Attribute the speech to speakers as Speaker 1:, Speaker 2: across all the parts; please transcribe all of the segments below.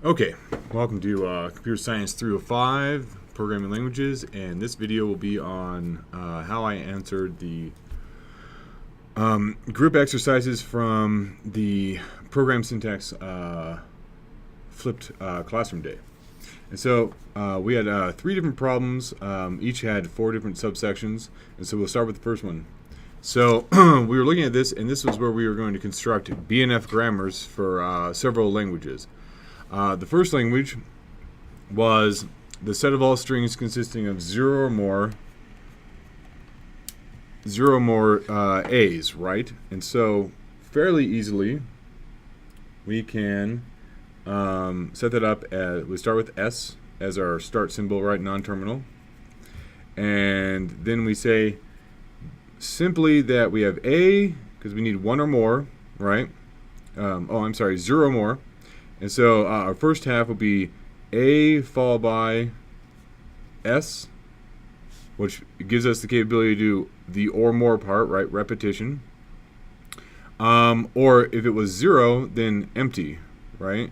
Speaker 1: Okay, welcome to Computer Science 305 Programming Languages, and this video will be on how I answered the group exercises from the Program Syntax Flipped Classroom Day. And so we had 3 different problems, each had 4 different subsections, and so we'll start with the first one. So we were looking at this, and this was where we were going to construct BNF grammars for several languages. The first language was the set of all strings consisting of zero or more A's, right? And so fairly easily we can set that up as, we start with S as our start symbol, right, non-terminal. And then we say simply that we have A, because we need one or more, right? Zero or more. And so our first half will be A followed by S, which gives us the capability to do the or more part, right? Repetition. Or if it was 0, then empty, right?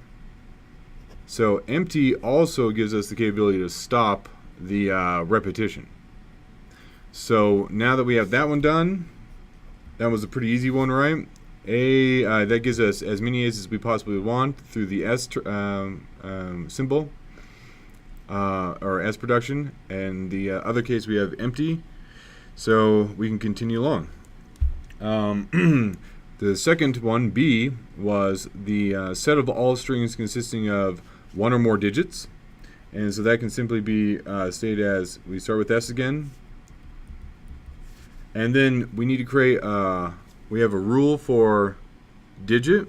Speaker 1: So empty also gives us the capability to stop the repetition. So now that we have that one done, that was a pretty easy one, right? That gives us as many A's as we possibly want through the S symbol, or S production. And the other case we have empty, so we can continue along. The second one, B, was the set of all strings consisting of one or more digits. And so that can simply be stated as, we start with S again. And then we need to create we have a rule for digit.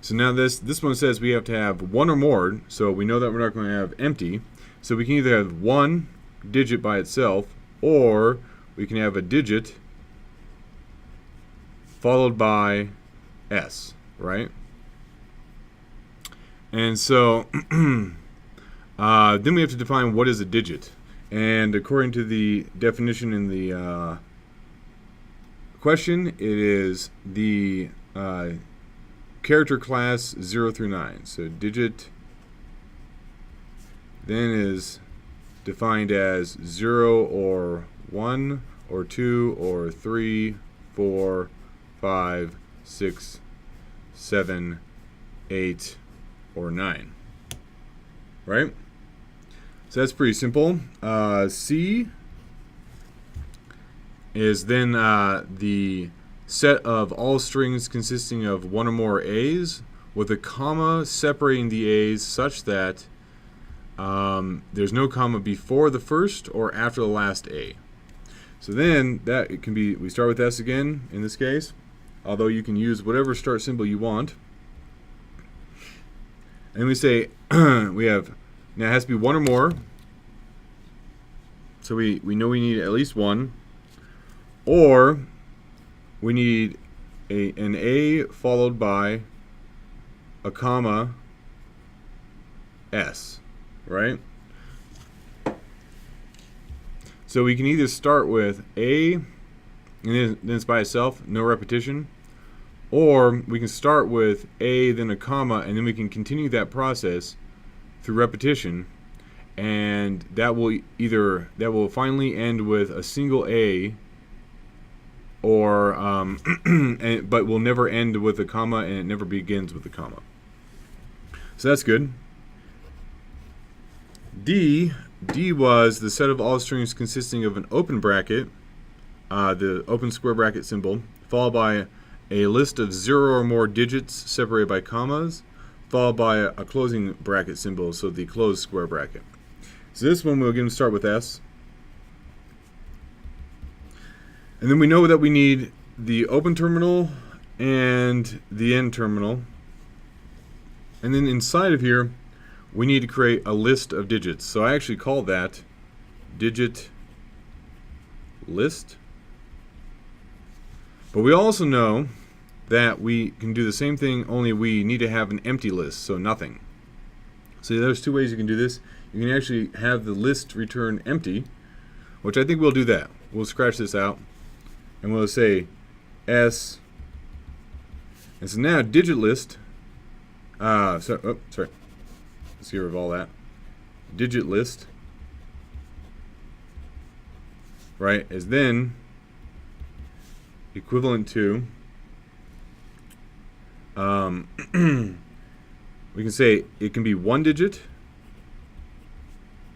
Speaker 1: So now this one says we have to have one or more, so we know that we're not going to have empty. So we can either have one digit by itself, or we can have a digit followed by S, right? And so then we have to define what is a digit. And according to the definition in the question, it is the character class 0 through 9. So digit then is defined as 0 or 1 or 2 or 3, 4, 5, 6, 7, 8, or 9. Right? So that's pretty simple. C is then the set of all strings consisting of one or more A's with a comma separating the A's such that there's no comma before the first or after the last A. So then that it can be, we start with S again in this case, although you can use whatever start symbol you want. And we say we have, now it has to be one or more. So we know we need at least one. Or we need an A followed by a comma S, right? So we can either start with A, and then it's by itself, no repetition. Or we can start with A, then a comma, and then we can continue that process through repetition, and that will finally end with a single A, or but will never end with a comma, and it never begins with a comma. So that's good. D was the set of all strings consisting of an open bracket, the open square bracket symbol, followed by a list of 0 or more digits separated by commas, followed by a closing bracket symbol, so the closed square bracket. So this one we're going to start with S. And then we know that we need the open terminal and the end terminal. And then inside of here, we need to create a list of digits. So I actually call that digit list. But we also know that we can do the same thing, only we need to have an empty list, so nothing. So there's 2 ways you can do this. You can actually have the list return empty, which I think we'll do that. We'll scratch this out, and we'll say S And so now digit list, sorry, let's get rid of all that. Digit list, right, is then equivalent to, we can say it can be one digit,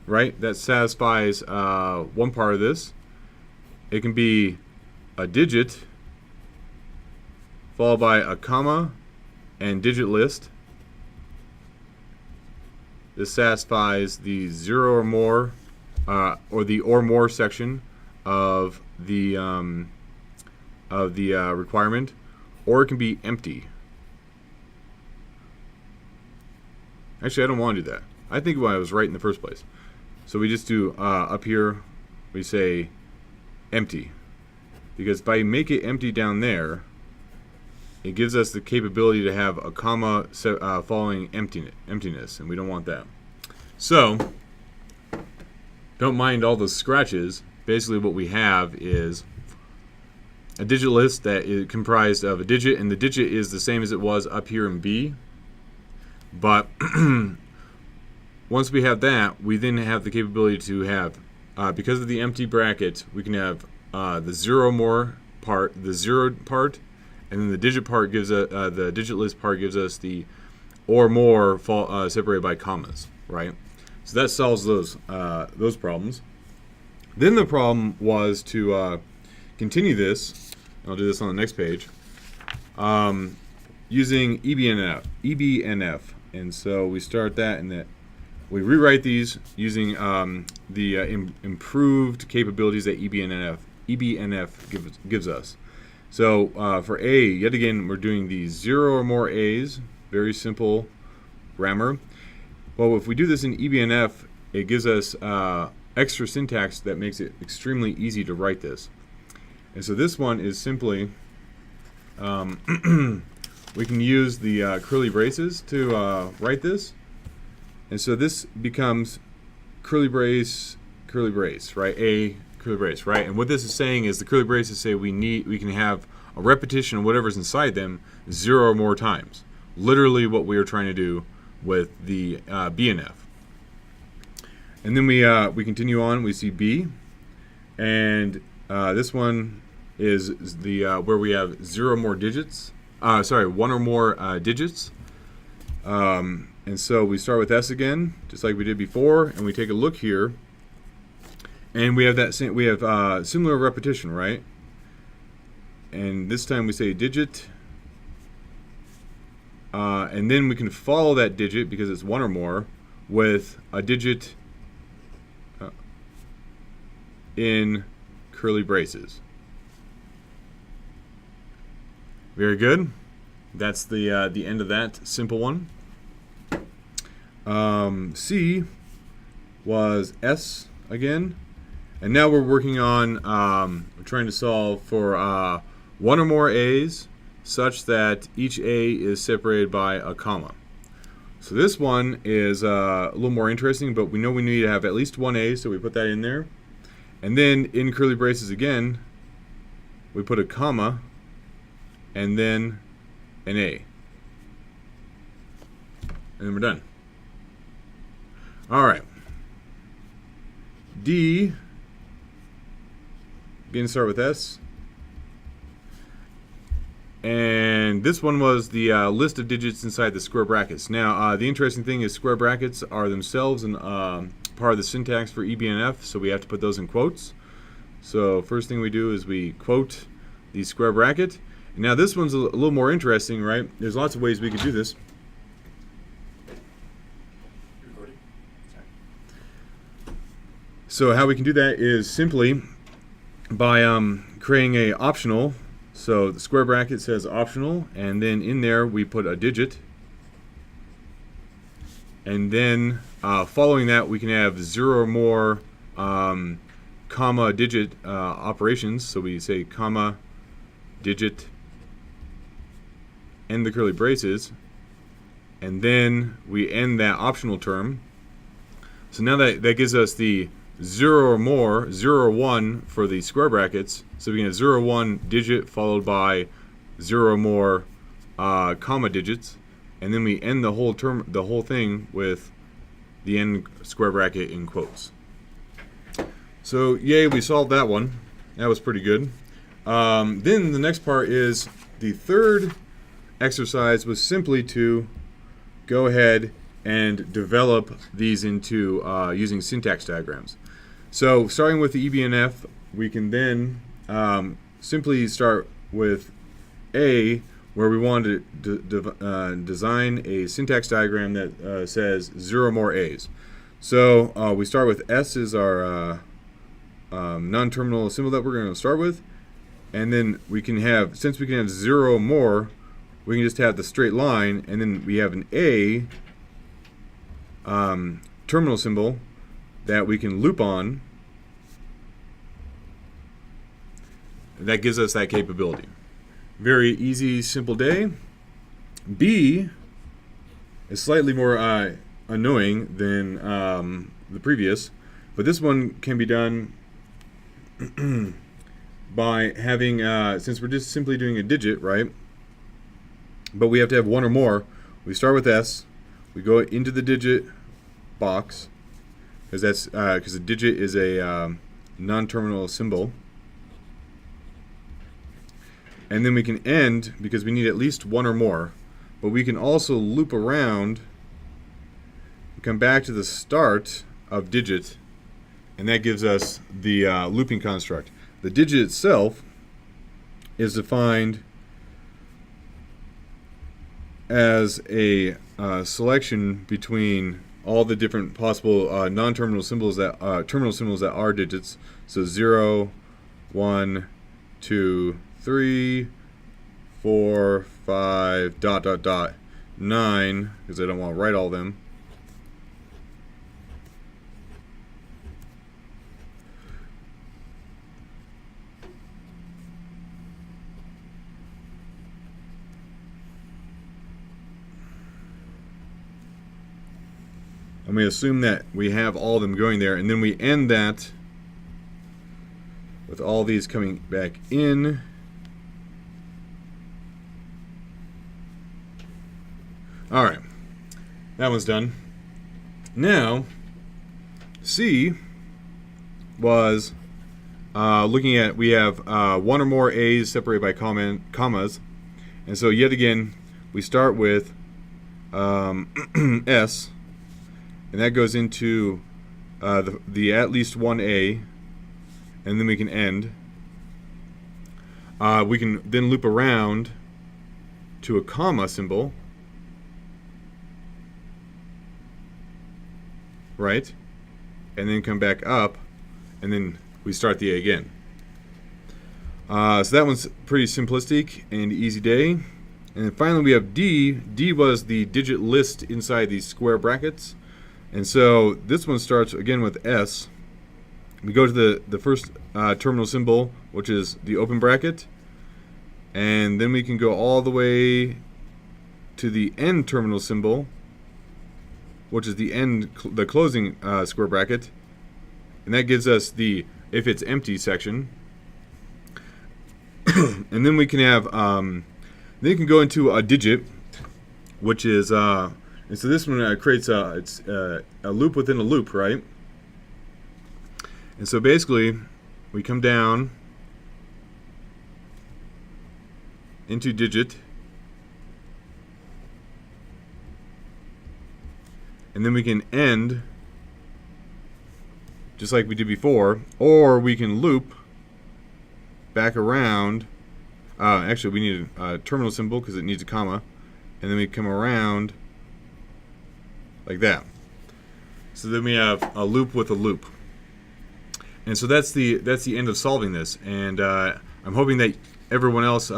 Speaker 1: right? That satisfies one part of this. It can be a digit followed by a comma and digit list. This satisfies the 0 or more, or the or more section of the requirement, or it can be empty. Actually, I don't want to do that. I think I was right in the first place. So we just do up here, we say empty, because if I make it empty down there, it gives us the capability to have a comma following emptiness, and we don't want that. So don't mind all the scratches. Basically what we have is a digit list that is comprised of a digit, and the digit is the same as it was up here in B. But once we have that, we then have the capability to have, because of the empty bracket, we can have the 0 more part, the 0 part, and then the digit part gives us, the digit list part gives us the or more separated by commas, right? So that solves those problems. Then the problem was to continue this. I'll do this on the next page, using EBNF. And so we start that, and that we rewrite these using the improved capabilities that EBNF gives us. So for A, yet again, we're doing the 0 or more A's, very simple grammar. Well, if we do this in EBNF, it gives us extra syntax that makes it extremely easy to write this. And so this one is simply, we can use the curly braces to write this. And so this becomes curly brace, right? A curly brace, right? And what this is saying is the curly braces say we can have a repetition of whatever's inside them 0 or more times. Literally what we are trying to do with the BNF. And then we continue on. We see B, and this one is the where we have 0 or more digits. 1 or more digits. And so we start with S again, just like we did before, and we take a look here, and we have that similar repetition, right? And this time we say digit, and then we can follow that digit because it's 1 or more with a digit in curly braces. Very good. That's the end of that simple one. C was S again, and now we're working on we're trying to solve for 1 or more A's such that each A is separated by a comma. So this one is a little more interesting, but we know we need to have at least 1 A, so we put that in there. And then in curly braces again, we put a comma and then an A. And then we're done. All right. D, again, start with S. And this one was the list of digits inside the square brackets. Now, the interesting thing is square brackets are themselves part of the syntax for EBNF, so we have to put those in quotes. So first thing we do is we quote the square bracket. Now this one's a little more interesting, right? There's lots of ways we could do this. So how we can do that is simply by creating a optional. So the square bracket says optional, and then in there we put a digit. And then following that we can have 0 or more comma digit operations. So we say comma digit end the curly braces, and then we end that optional term. So now that gives us the 0 or more, 0 or 1 for the square brackets. So we can have 0 or 1 digit followed by 0 or more comma digits, and then we end the whole thing with the end square bracket in quotes. So yay, we solved that one. That was pretty good. Then the next part is the third exercise was simply to go ahead and develop these into using syntax diagrams. So starting with the EBNF, we can then simply start with A, where we want to design a syntax diagram that says 0 more A's. So we start with S as our non-terminal symbol that we're going to start with, and then we can have, since we can have 0 more, we can just have the straight line, and then we have an A terminal symbol that we can loop on. That gives us that capability. Very easy, simple day. B is slightly more annoying than the previous, but this one can be done by having, since we're just simply doing a digit, right? But we have to have one or more. We start with S, we go into the digit box, because a digit is a non-terminal symbol. And then we can end, because we need at least one or more, but we can also loop around, come back to the start of digit, and that gives us the looping construct. The digit itself is defined as a selection between all the different possible non-terminal symbols that terminal symbols that are digits. So 0, 1, 2, 3, 4, 5, ... 9, because I don't want to write all of them. I'm going to assume that we have all of them going there, and then we end that with all these coming back in. All right, that one's done. Now, C was looking at, we have one or more A's separated by commas, and so yet again, we start with S, and that goes into the at least one A, and then we can end. We can then loop around to a comma symbol, right? And then come back up, and then we start the A again. So that one's pretty simplistic and easy day. And then finally we have D. D was the digit list inside these square brackets. And so this one starts again with S. We go to the first terminal symbol, which is the open bracket, and then we can go all the way to the end terminal symbol, which is the closing square bracket, and that gives us the if it's empty section. And then we can have then you can go into a digit, which is and so this one creates a loop within a loop, right? And so basically, we come down into digit, and then we can end just like we did before, or we can loop back around. Actually, we need a terminal symbol because it needs a comma, and then we come around like that. So then we have a loop with a loop. And so that's the end of solving this. And I'm hoping that everyone else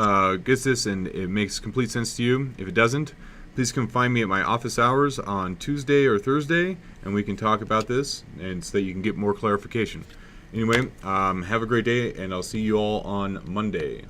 Speaker 1: gets this and it makes complete sense to you. If it doesn't, please come find me at my office hours on Tuesday or Thursday, and we can talk about this and so that you can get more clarification. Anyway, have a great day, and I'll see you all on Monday.